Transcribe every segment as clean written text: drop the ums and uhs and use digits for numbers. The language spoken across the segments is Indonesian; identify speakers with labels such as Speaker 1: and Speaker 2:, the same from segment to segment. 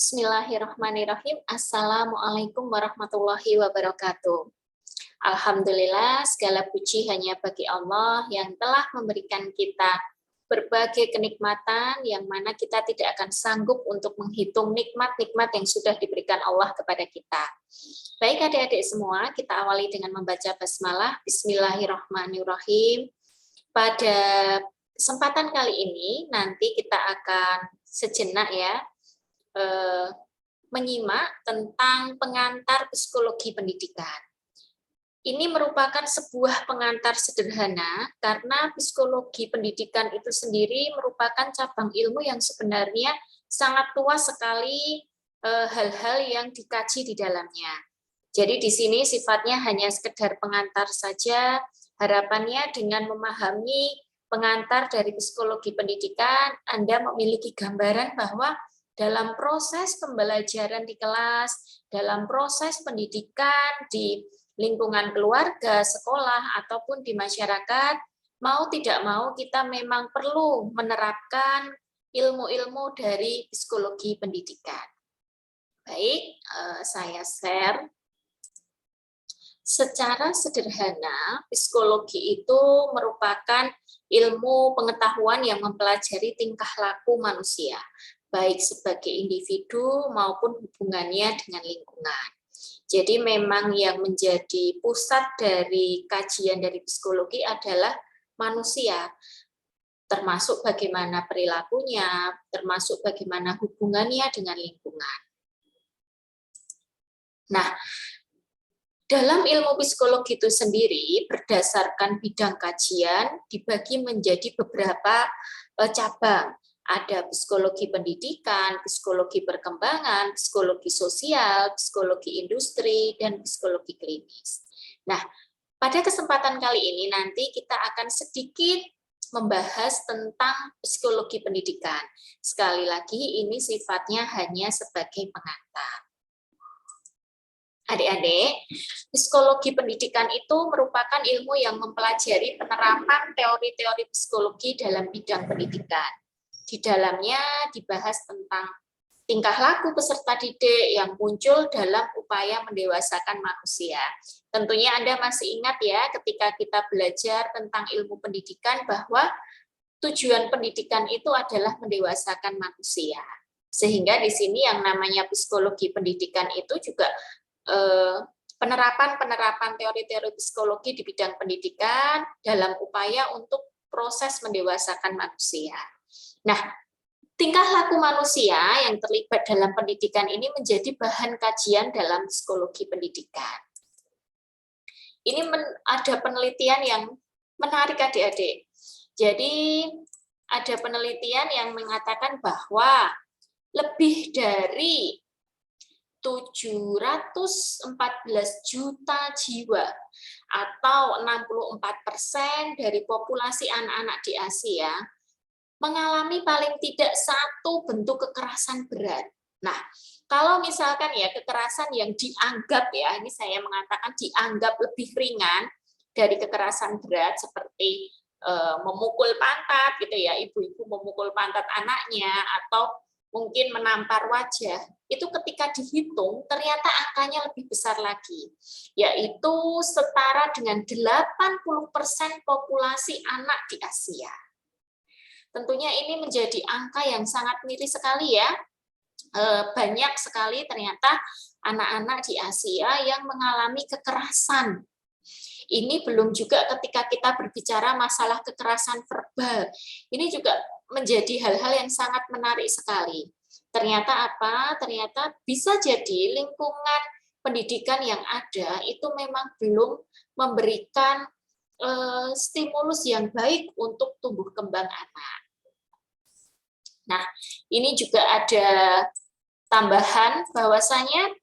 Speaker 1: Bismillahirrahmanirrahim. Assalamualaikum warahmatullahi wabarakatuh. Alhamdulillah, segala puji hanya bagi Allah yang telah memberikan kita berbagai kenikmatan yang mana kita tidak akan sanggup untuk menghitung nikmat-nikmat yang sudah diberikan Allah kepada kita. Baik adik-adik semua, kita awali dengan membaca basmalah. Bismillahirrahmanirrahim. Pada kesempatan kali ini, nanti kita akan sejenak menyimak tentang pengantar psikologi pendidikan. Ini merupakan sebuah pengantar sederhana karena psikologi pendidikan itu sendiri merupakan cabang ilmu yang sebenarnya sangat luas sekali hal-hal yang dikaji di dalamnya. Jadi di sini sifatnya hanya sekedar pengantar saja. Harapannya dengan memahami pengantar dari psikologi pendidikan, Anda memiliki gambaran bahwa dalam proses pembelajaran di kelas, dalam proses pendidikan di lingkungan keluarga, sekolah, ataupun di masyarakat, mau tidak mau kita memang perlu menerapkan ilmu-ilmu dari psikologi pendidikan. Baik, saya share. Secara sederhana, psikologi itu merupakan ilmu pengetahuan yang mempelajari tingkah laku manusia, baik sebagai individu maupun hubungannya dengan lingkungan. Jadi memang yang menjadi pusat dari kajian dari psikologi adalah manusia, termasuk bagaimana perilakunya, termasuk bagaimana hubungannya dengan lingkungan. Nah, dalam ilmu psikologi itu sendiri, berdasarkan bidang kajian, dibagi menjadi beberapa cabang. Ada psikologi pendidikan, psikologi perkembangan, psikologi sosial, psikologi industri, dan psikologi klinis. Nah, pada kesempatan kali ini nanti kita akan sedikit membahas tentang psikologi pendidikan. Sekali lagi, ini sifatnya hanya sebagai pengantar. Adik-adik, psikologi pendidikan itu merupakan ilmu yang mempelajari penerapan teori-teori psikologi dalam bidang pendidikan. Di dalamnya dibahas tentang tingkah laku peserta didik yang muncul dalam upaya mendewasakan manusia. Tentunya Anda masih ingat ya ketika kita belajar tentang ilmu pendidikan bahwa tujuan pendidikan itu adalah mendewasakan manusia. Sehingga di sini yang namanya psikologi pendidikan itu juga penerapan teori-teori psikologi di bidang pendidikan dalam upaya untuk proses mendewasakan manusia. Nah, tingkah laku manusia yang terlibat dalam pendidikan ini menjadi bahan kajian dalam psikologi pendidikan. Ini ada penelitian yang menarik adik-adik. Jadi ada penelitian yang mengatakan bahwa lebih dari 714 juta jiwa atau 64% dari populasi anak-anak di Asia mengalami paling tidak satu bentuk kekerasan berat. Nah, kalau misalkan ya kekerasan yang dianggap ya, ini saya mengatakan dianggap lebih ringan dari kekerasan berat seperti memukul pantat gitu ya, ibu-ibu memukul pantat anaknya atau mungkin menampar wajah, itu ketika dihitung ternyata angkanya lebih besar lagi, yaitu setara dengan 80% populasi anak di Asia. Tentunya ini menjadi angka yang sangat miris sekali ya. Banyak sekali ternyata anak-anak di Asia yang mengalami kekerasan. Ini belum juga ketika kita berbicara masalah kekerasan verbal. Ini juga menjadi hal-hal yang sangat menarik sekali. Ternyata apa? Ternyata bisa jadi lingkungan pendidikan yang ada itu memang belum memberikan stimulus yang baik untuk tumbuh kembang anak. Nah, ini juga ada tambahan bahwasanya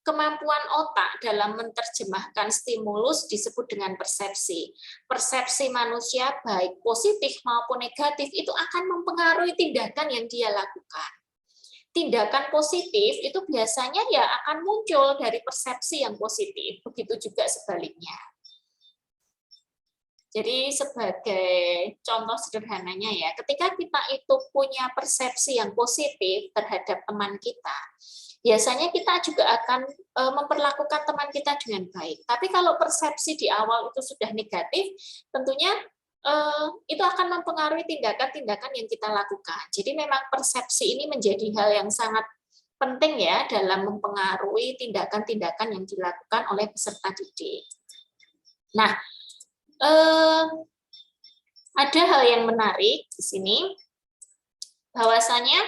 Speaker 1: kemampuan otak dalam menerjemahkan stimulus disebut dengan persepsi. Persepsi manusia baik positif maupun negatif itu akan mempengaruhi tindakan yang dia lakukan. Tindakan positif itu biasanya ya akan muncul dari persepsi yang positif, begitu juga sebaliknya. Jadi sebagai contoh sederhananya ya, ketika kita itu punya persepsi yang positif terhadap teman kita, biasanya kita juga akan memperlakukan teman kita dengan baik. Tapi kalau persepsi di awal itu sudah negatif, tentunya itu akan mempengaruhi tindakan-tindakan yang kita lakukan. Jadi memang persepsi ini menjadi hal yang sangat penting ya dalam mempengaruhi tindakan-tindakan yang dilakukan oleh peserta didik. Nah, ada hal yang menarik di sini, bahwasanya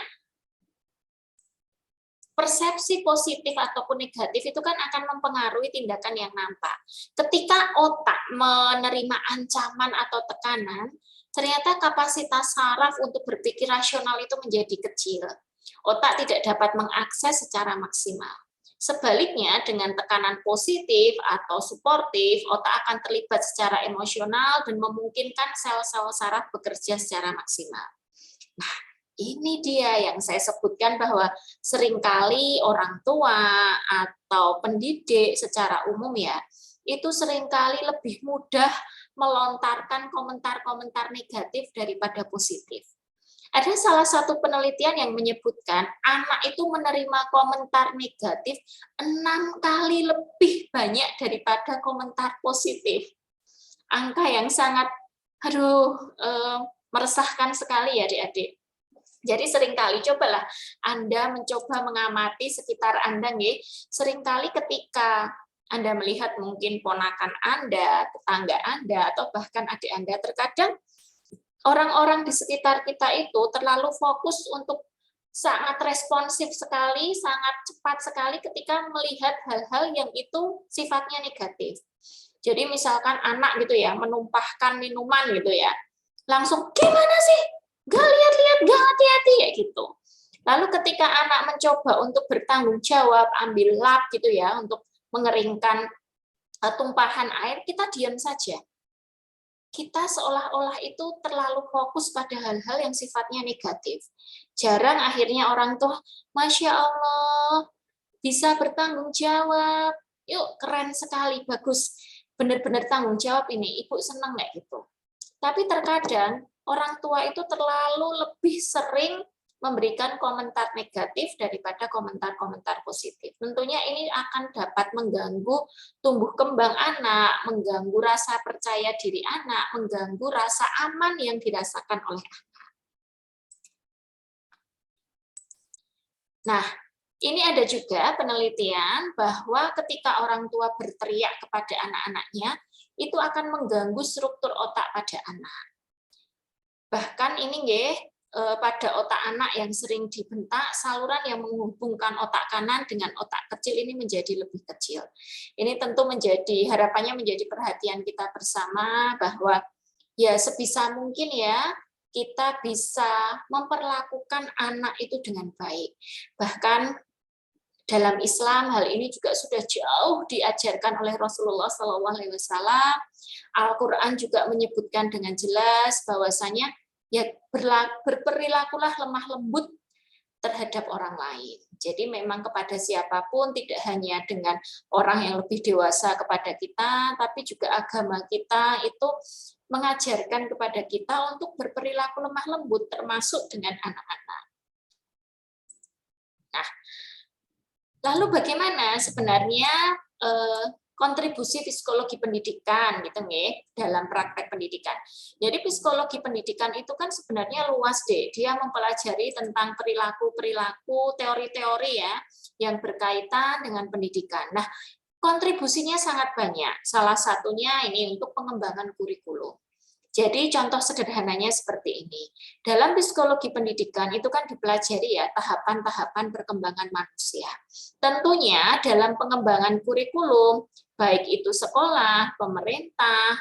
Speaker 1: persepsi positif ataupun negatif itu kan akan mempengaruhi tindakan yang nampak. Ketika otak menerima ancaman atau tekanan, ternyata kapasitas saraf untuk berpikir rasional itu menjadi kecil. Otak tidak dapat mengakses secara maksimal. Sebaliknya, dengan tekanan positif atau suportif, otak akan terlibat secara emosional dan memungkinkan sel-sel saraf bekerja secara maksimal. Nah, ini dia yang saya sebutkan bahwa seringkali orang tua atau pendidik secara umum ya, itu seringkali lebih mudah melontarkan komentar-komentar negatif daripada positif. Ada salah satu penelitian yang menyebutkan anak itu menerima komentar negatif 6 kali lebih banyak daripada komentar positif. Angka yang sangat, meresahkan sekali ya adik-adik. Jadi seringkali cobalah Anda mencoba mengamati sekitar Anda, nggih. Seringkali ketika Anda melihat mungkin ponakan Anda, tetangga Anda, atau bahkan adik Anda, terkadang orang-orang di sekitar kita itu terlalu fokus untuk sangat responsif sekali, sangat cepat sekali ketika melihat hal-hal yang itu sifatnya negatif. Jadi misalkan anak gitu ya, menumpahkan minuman gitu ya, langsung, gimana sih? Gak lihat-lihat, gak hati-hati, ya gitu. Lalu ketika anak mencoba untuk bertanggung jawab, ambil lap gitu ya, untuk mengeringkan tumpahan air, kita diam saja. Kita seolah-olah itu terlalu fokus pada hal-hal yang sifatnya negatif. Jarang akhirnya orang tua, Masya Allah, bisa bertanggung jawab. Yuk, keren sekali, bagus. Benar-benar tanggung jawab ini, ibu senang nggak gitu. Tapi terkadang orang tua itu terlalu lebih sering memberikan komentar negatif daripada komentar-komentar positif. Tentunya ini akan dapat mengganggu tumbuh kembang anak, mengganggu rasa percaya diri anak, mengganggu rasa aman yang dirasakan oleh anak. Nah, ini ada juga penelitian bahwa ketika orang tua berteriak kepada anak-anaknya, itu akan mengganggu struktur otak pada anak. Bahkan ini nggih, pada otak anak yang sering dibentak, saluran yang menghubungkan otak kanan dengan otak kecil ini menjadi lebih kecil. Ini tentu menjadi harapannya menjadi perhatian kita bersama bahwa ya sebisa mungkin ya kita bisa memperlakukan anak itu dengan baik. Bahkan dalam Islam hal ini juga sudah jauh diajarkan oleh Rasulullah SAW. Al-Quran juga menyebutkan dengan jelas bahwasanya ya berperilakulah lemah lembut terhadap orang lain. Jadi memang kepada siapapun, tidak hanya dengan orang yang lebih dewasa kepada kita, tapi juga agama kita itu mengajarkan kepada kita untuk berperilaku lemah lembut, termasuk dengan anak-anak. Nah, lalu bagaimana sebenarnya kontribusi psikologi pendidikan gitu nggih dalam praktek pendidikan. Jadi psikologi pendidikan itu kan sebenarnya luas deh. Dia mempelajari tentang perilaku-perilaku, teori-teori ya yang berkaitan dengan pendidikan. Nah, kontribusinya sangat banyak. Salah satunya ini untuk pengembangan kurikulum. Jadi contoh sederhananya seperti ini. Dalam psikologi pendidikan itu kan dipelajari ya tahapan-tahapan perkembangan manusia. Tentunya dalam pengembangan kurikulum, baik itu sekolah, pemerintah,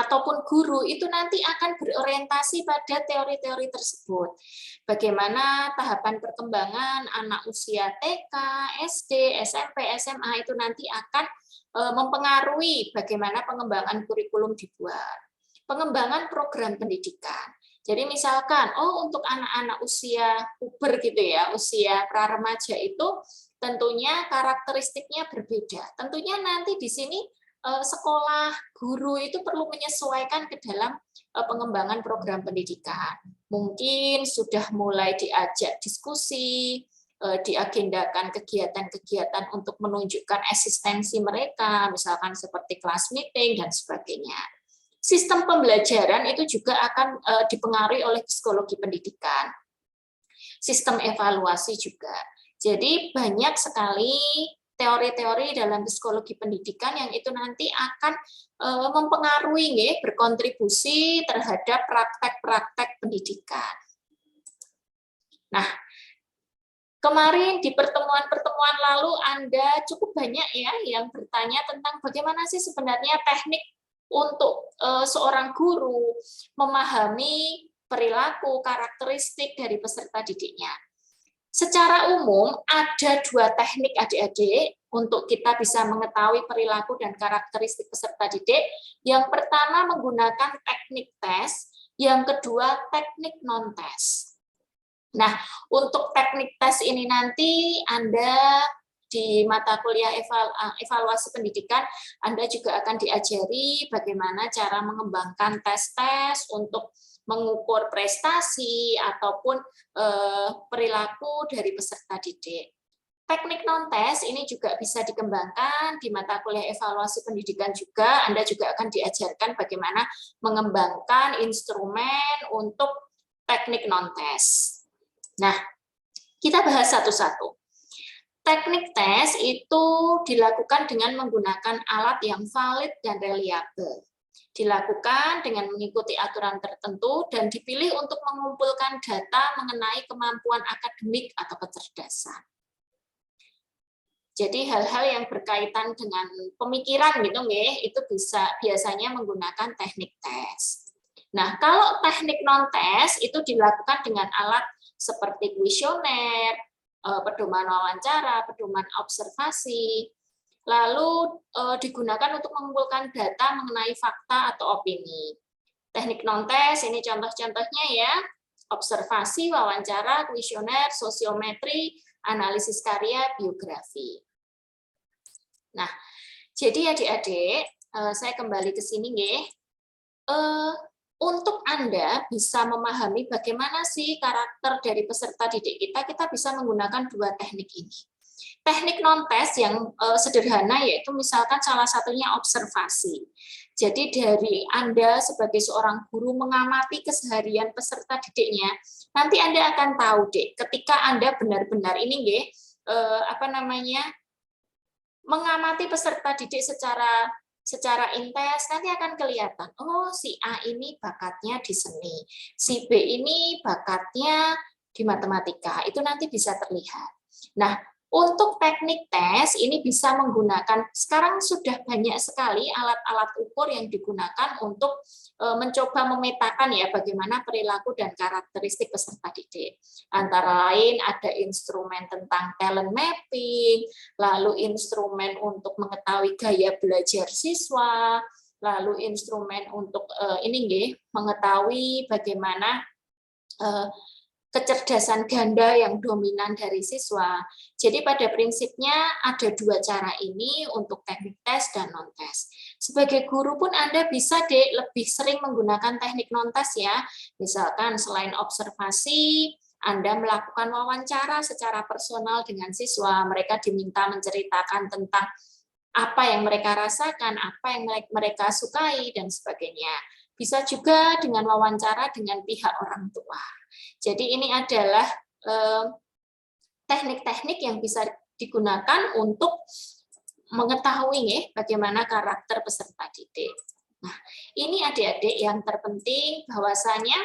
Speaker 1: ataupun guru, itu nanti akan berorientasi pada teori-teori tersebut. Bagaimana tahapan perkembangan anak usia TK, SD, SMP, SMA itu nanti akan mempengaruhi bagaimana pengembangan kurikulum dibuat. Pengembangan program pendidikan. Jadi misalkan, untuk anak-anak usia puber gitu ya, usia pra-remaja itu tentunya karakteristiknya berbeda. Tentunya nanti di sini sekolah, guru itu perlu menyesuaikan ke dalam pengembangan program pendidikan. Mungkin sudah mulai diajak diskusi, diagendakan kegiatan-kegiatan untuk menunjukkan eksistensi mereka, misalkan seperti kelas meeting dan sebagainya. Sistem pembelajaran itu juga akan dipengaruhi oleh psikologi pendidikan. Sistem evaluasi juga. Jadi banyak sekali teori-teori dalam psikologi pendidikan yang itu nanti akan mempengaruhi, berkontribusi terhadap praktek-praktek pendidikan. Nah, kemarin di pertemuan-pertemuan lalu Anda cukup banyak ya yang bertanya tentang bagaimana sih sebenarnya teknik untuk seorang guru memahami perilaku, karakteristik dari peserta didiknya. Secara umum ada dua teknik adik-adik untuk kita bisa mengetahui perilaku dan karakteristik peserta didik. Yang pertama menggunakan teknik tes, yang kedua teknik non-tes. Nah, untuk teknik tes ini nanti Anda di mata kuliah evaluasi pendidikan, Anda juga akan diajari bagaimana cara mengembangkan tes-tes untuk mengukur prestasi ataupun perilaku dari peserta didik. Teknik non-tes ini juga bisa dikembangkan di mata kuliah evaluasi pendidikan juga. Anda juga akan diajarkan bagaimana mengembangkan instrumen untuk teknik non-tes. Nah, kita bahas satu-satu. Teknik tes itu dilakukan dengan menggunakan alat yang valid dan reliable. Dilakukan dengan mengikuti aturan tertentu dan dipilih untuk mengumpulkan data mengenai kemampuan akademik atau kecerdasan. Jadi hal-hal yang berkaitan dengan pemikiran gitu itu biasanya menggunakan teknik tes. Nah, kalau teknik non-tes itu dilakukan dengan alat seperti kuesioner, pedoman wawancara, pedoman observasi, lalu digunakan untuk mengumpulkan data mengenai fakta atau opini. Teknik non-tes ini contoh-contohnya ya, observasi, wawancara, kuesioner, sosiometri, analisis karya, biografi. Nah, jadi adik-adik, saya kembali ke sini nih. Untuk Anda bisa memahami bagaimana sih karakter dari peserta didik kita, kita bisa menggunakan dua teknik ini. Teknik non-tes yang sederhana yaitu misalkan salah satunya observasi. Jadi dari Anda sebagai seorang guru mengamati keseharian peserta didiknya, nanti Anda akan tahu ketika Anda benar-benar ini mengamati peserta didik secara intens, nanti akan kelihatan, oh si A ini bakatnya di seni, si B ini bakatnya di matematika, itu nanti bisa terlihat. Nah, untuk teknik tes ini bisa menggunakan, sekarang sudah banyak sekali alat-alat ukur yang digunakan untuk mencoba memetakan ya bagaimana perilaku dan karakteristik peserta didik. Antara lain ada instrumen tentang talent mapping, lalu instrumen untuk mengetahui gaya belajar siswa, lalu instrumen untuk mengetahui bagaimana kecerdasan ganda yang dominan dari siswa. Jadi pada prinsipnya ada dua cara ini untuk teknik tes dan non-tes. Sebagai guru pun Anda bisa lebih sering menggunakan teknik non-tes ya. Misalkan selain observasi, Anda melakukan wawancara secara personal dengan siswa. Mereka diminta menceritakan tentang apa yang mereka rasakan, apa yang mereka sukai, dan sebagainya. Bisa juga dengan wawancara dengan pihak orang tua. Jadi ini adalah teknik-teknik yang bisa digunakan untuk mengetahui bagaimana karakter peserta didik. Nah, ini adik-adik yang terpenting bahwasanya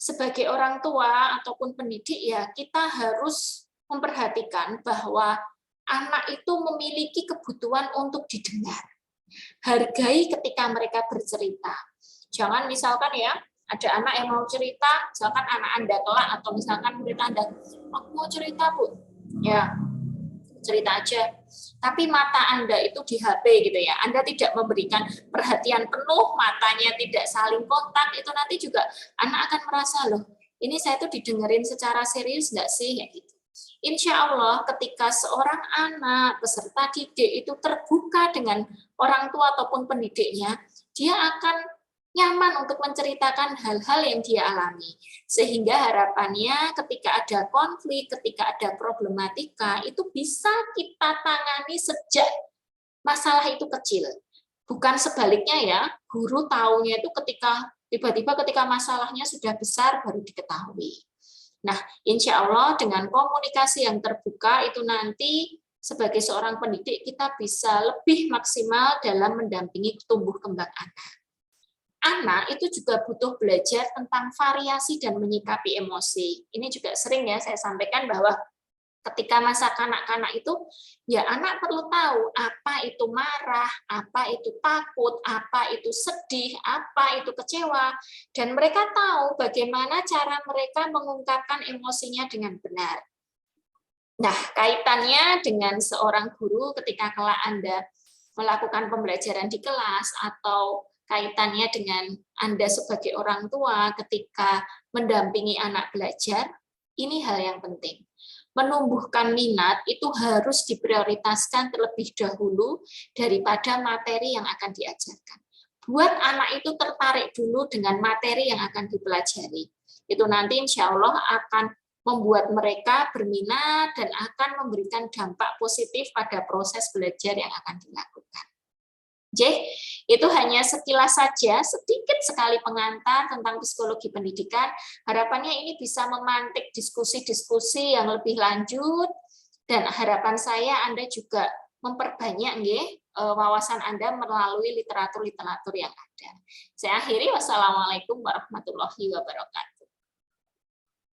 Speaker 1: sebagai orang tua ataupun pendidik ya kita harus memperhatikan bahwa anak itu memiliki kebutuhan untuk didengar. Hargai ketika mereka bercerita. Jangan misalkan ya, ada anak yang mau cerita, misalkan anak Anda kelak, atau misalkan murid Anda, aku mau cerita Bu, ya cerita aja. Tapi mata Anda itu di HP gitu ya, Anda tidak memberikan perhatian penuh, matanya tidak saling kontak, itu nanti juga anak akan merasa, loh ini saya tuh didengerin secara serius nggak sih? Ya gitu. Insya Allah ketika seorang anak peserta didik itu terbuka dengan orang tua ataupun pendidiknya, dia akan nyaman untuk menceritakan hal-hal yang dia alami. Sehingga harapannya ketika ada konflik, ketika ada problematika, itu bisa kita tangani sejak masalah itu kecil. Bukan sebaliknya ya, guru taunya itu ketika tiba-tiba ketika masalahnya sudah besar baru diketahui. Nah, insya Allah dengan komunikasi yang terbuka itu nanti sebagai seorang pendidik kita bisa lebih maksimal dalam mendampingi tumbuh kembang anak. Anak itu juga butuh belajar tentang variasi dan menyikapi emosi. Ini juga sering ya saya sampaikan bahwa ketika masa kanak-kanak itu, ya anak perlu tahu apa itu marah, apa itu takut, apa itu sedih, apa itu kecewa, dan mereka tahu bagaimana cara mereka mengungkapkan emosinya dengan benar. Nah, kaitannya dengan seorang guru ketika kelak Anda melakukan pembelajaran di kelas atau kaitannya dengan Anda sebagai orang tua ketika mendampingi anak belajar, ini hal yang penting. Menumbuhkan minat itu harus diprioritaskan terlebih dahulu daripada materi yang akan diajarkan. Buat anak itu tertarik dulu dengan materi yang akan dipelajari. Itu nanti insya Allah akan membuat mereka berminat dan akan memberikan dampak positif pada proses belajar yang akan dilakukan. Itu hanya sekilas saja, sedikit sekali pengantar tentang psikologi pendidikan. Harapannya ini bisa memantik diskusi-diskusi yang lebih lanjut, dan harapan saya Anda juga memperbanyak wawasan Anda melalui literatur-literatur yang ada. Saya akhiri, wassalamualaikum warahmatullahi wabarakatuh.